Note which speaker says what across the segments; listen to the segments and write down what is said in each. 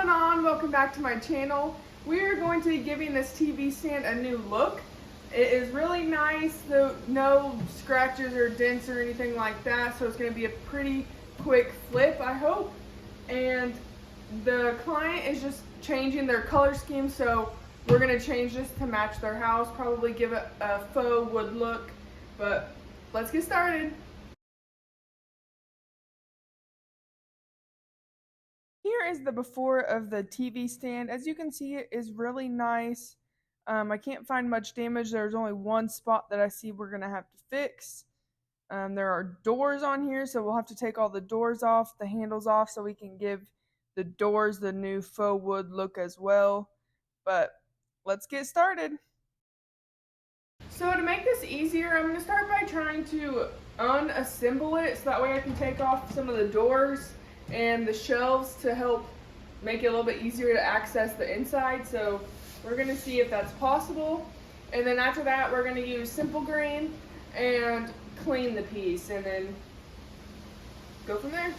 Speaker 1: going on? Welcome back to my channel. We are going to be giving this TV stand a new look. It is really nice, though no scratches or dents or anything like that, so it's going to be a pretty quick flip, I hope. And the client is just changing their color scheme, so we're going to change this to match their house, probably give it a faux wood look, but let's get started. Here is the before of the TV stand. As you can see, it is really nice. I can't find much damage. There's only one spot that I see we're going to have to fix. There are doors on here, so we'll have to take all the doors off, the handles off, so we can give the doors the new faux wood look as well. But let's get started. So to make this easier, I'm going to start by trying to unassemble it so that way I can take off some of the doors and the shelves to help make it a little bit easier to access the inside. So we're going to see if that's possible. And then after that, we're going to use simple green and clean the piece and then go from there.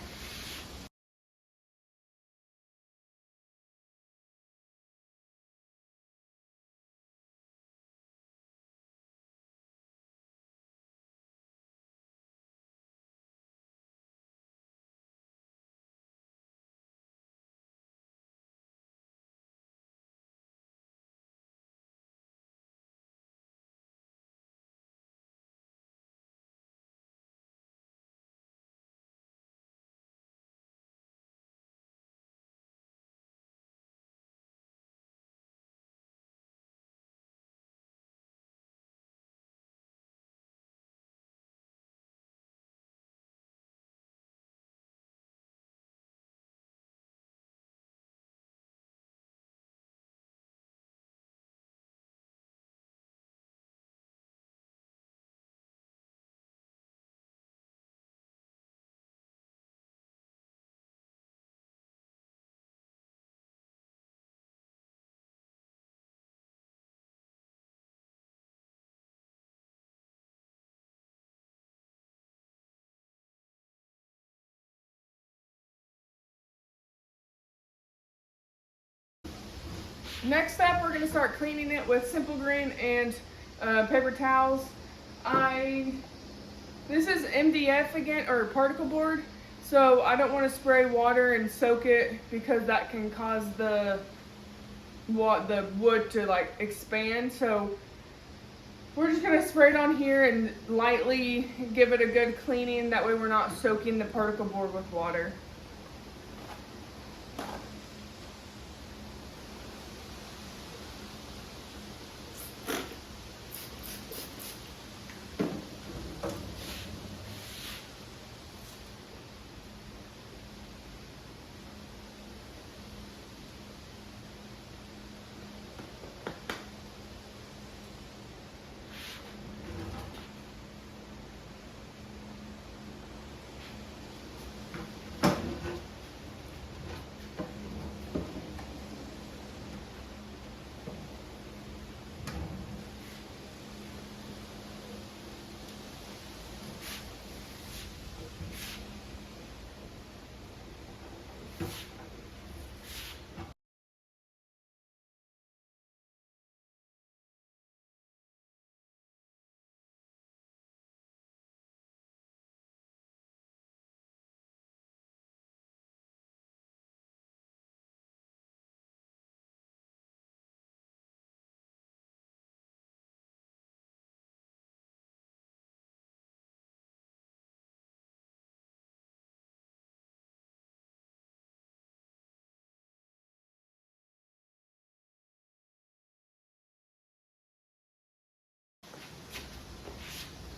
Speaker 1: Next step, we're going to start cleaning it with simple green and paper towels. This is MDF again, or particle board, so I don't want to spray water and soak it because that can cause the wood to like expand. So we're just going to spray it on here and lightly give it a good cleaning. That way we're not soaking the particle board with water.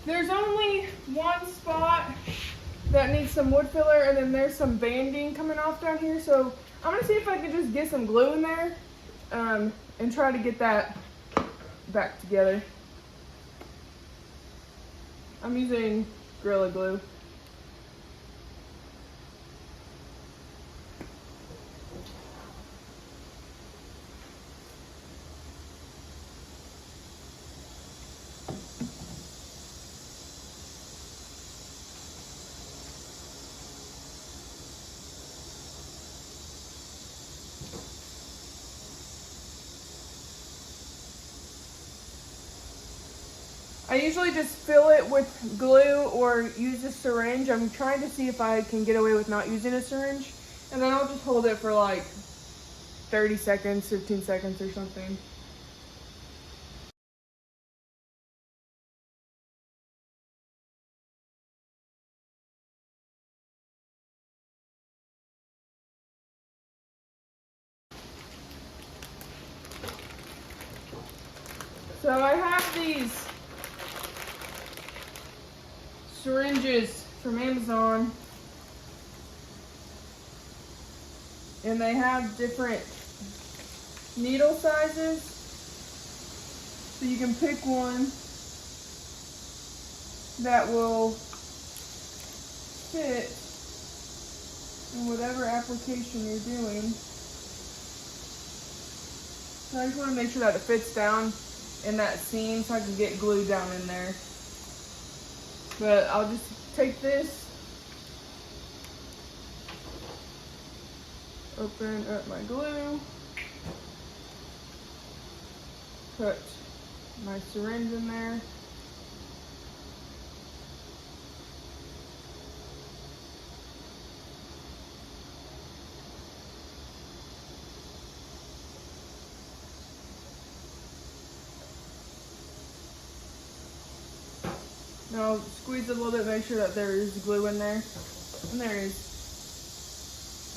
Speaker 1: There's only one spot that needs some wood filler, and then there's some banding coming off down here. So I'm gonna see if I can just get some glue in there and try to get that back together. I'm using Gorilla Glue. I usually just fill it with glue or use a syringe. I'm trying to see if I can get away with not using a syringe. And then I'll just hold it for like 30 seconds, 15 seconds or something. So I have these syringes from Amazon, and they have different needle sizes, so you can pick one that will fit in whatever application you're doing. So I just want to make sure that it fits down in that seam so I can get glue down in there. But I'll just take this, open up my glue, put my syringe in there. Now I'll squeeze it a little bit, make sure that there is glue in there. And there is.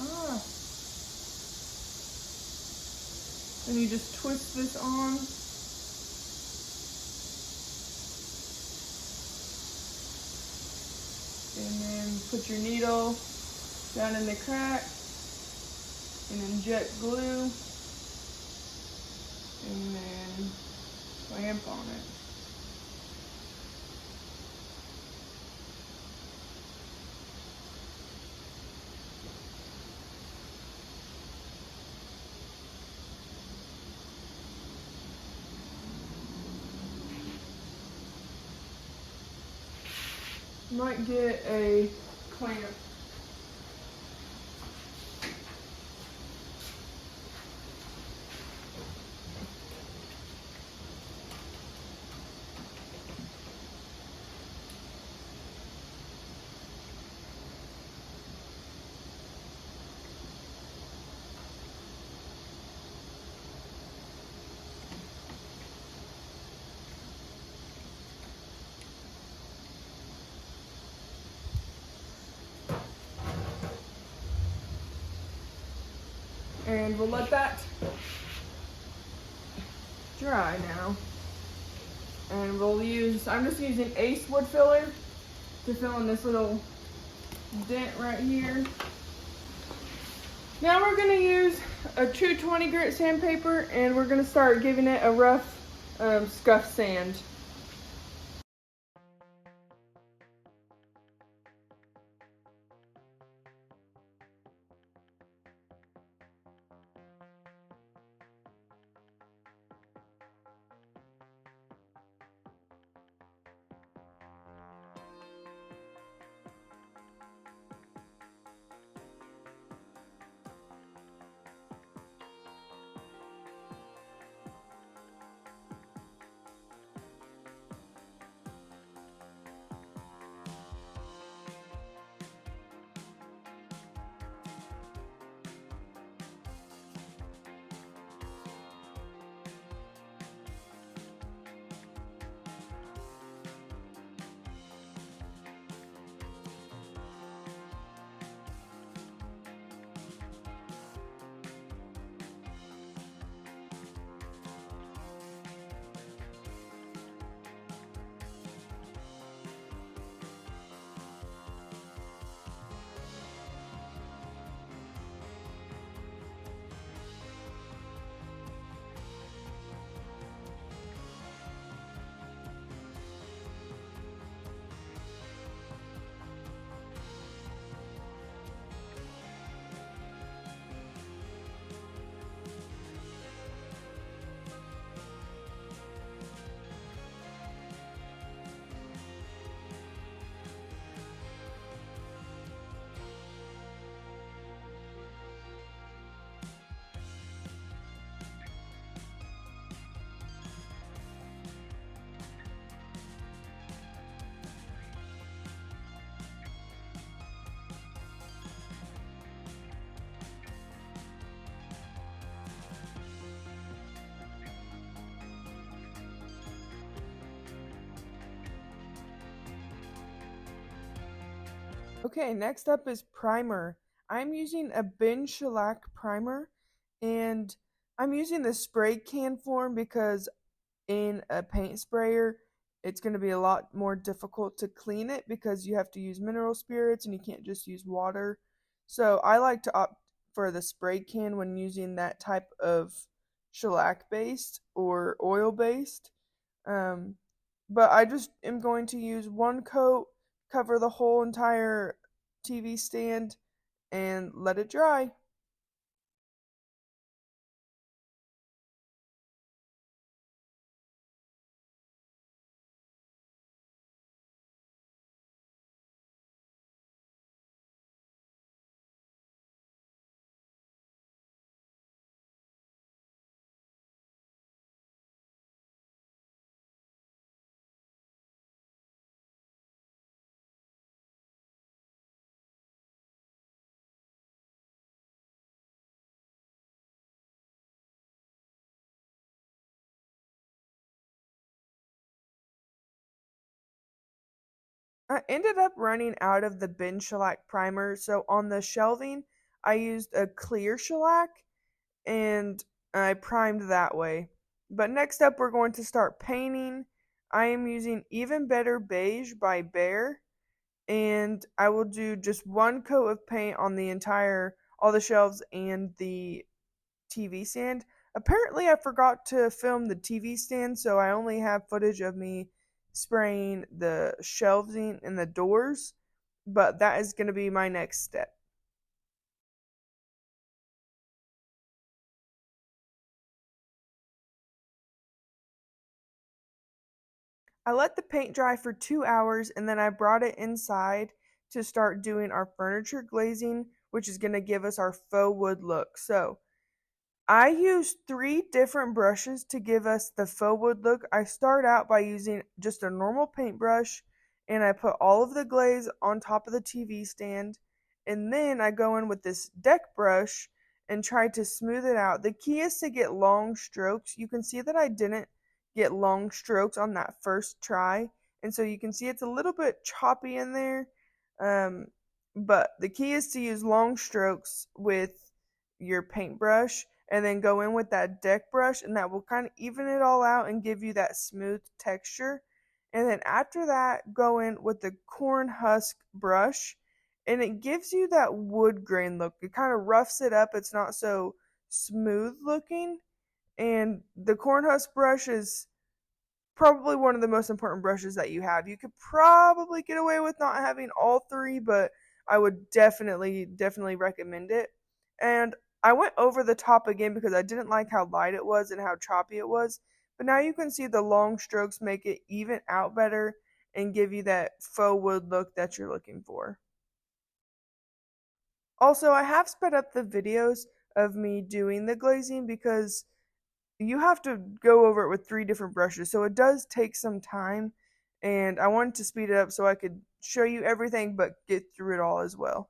Speaker 1: Ah. And you just twist this on. And then put your needle down in the crack and inject glue. And then clamp on it. You might get a clamp. And we'll let that dry now. And we'll use, I'm just using Ace wood filler to fill in this little dent right here. Now we're gonna use a 220 grit sandpaper and we're gonna start giving it a rough scuff sand. Okay, next up is primer. I'm using a Beige Shellac primer, and I'm using the spray can form because in a paint sprayer, it's going to be a lot more difficult to clean it because you have to use mineral spirits and you can't just use water. So I like to opt for the spray can when using that type of shellac based or oil based. Um, but I just am going to use one coat, cover the whole entire TV stand, and let it dry. I ended up running out of the bin shellac primer, so on the shelving, I used a clear shellac and I primed that way. But next up, we're going to start painting. I am using Even Better Beige by Behr, and I will do just one coat of paint on all the shelves and the TV stand. Apparently, I forgot to film the TV stand, so I only have footage of me spraying the shelving and the doors, but that is going to be my next step. I let the paint dry for 2 hours and then I brought it inside to start doing our furniture glazing, which is going to give us our faux wood look. So, I use three different brushes to give us the faux wood look. I start out by using just a normal paintbrush and I put all of the glaze on top of the TV stand. And then I go in with this deck brush and try to smooth it out. The key is to get long strokes. You can see that I didn't get long strokes on that first try. And so you can see it's a little bit choppy in there. Um, but the key is to use long strokes with your paintbrush and then go in with that deck brush and that will kind of even it all out and give you that smooth texture. And then after that, go in with the corn husk brush and it gives you that wood grain look. It kind of roughs it up. It's not so smooth looking. And the corn husk brush is probably one of the most important brushes that you have. You could probably get away with not having all three, but I would definitely recommend it. And I went over the top again because I didn't like how light it was and how choppy it was. But now you can see the long strokes make it even out better and give you that faux wood look that you're looking for. Also, I have sped up the videos of me doing the glazing because you have to go over it with three different brushes, so it does take some time. And I wanted to speed it up so I could show you everything but get through it all as well.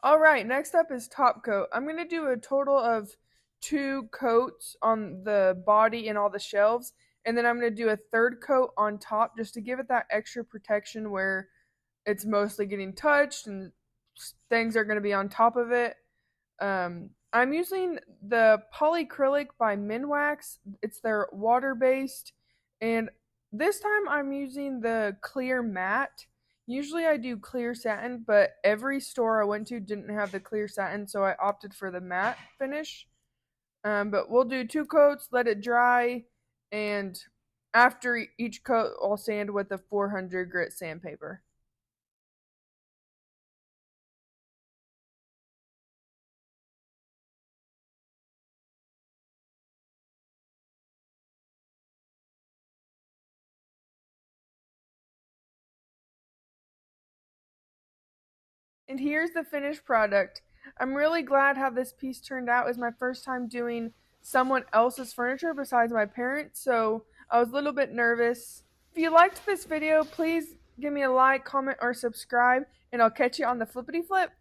Speaker 1: Alright, next up is top coat. I'm going to do a total of 2 coats on the body and all the shelves, and then I'm going to do a third coat on top just to give it that extra protection where it's mostly getting touched and things are going to be on top of it. I'm using the polyacrylic by Minwax. It's their water based, and this time I'm using the clear matte. Usually I do clear satin, but every store I went to didn't have the clear satin, so I opted for the matte finish. But we'll do 2 coats, let it dry, and after each coat, I'll sand with a 400 grit sandpaper. And here's the finished product. I'm really glad how this piece turned out. It was my first time doing someone else's furniture besides my parents, so I was a little bit nervous. If you liked this video, please give me a like, comment, or subscribe, and I'll catch you on the flippity flip.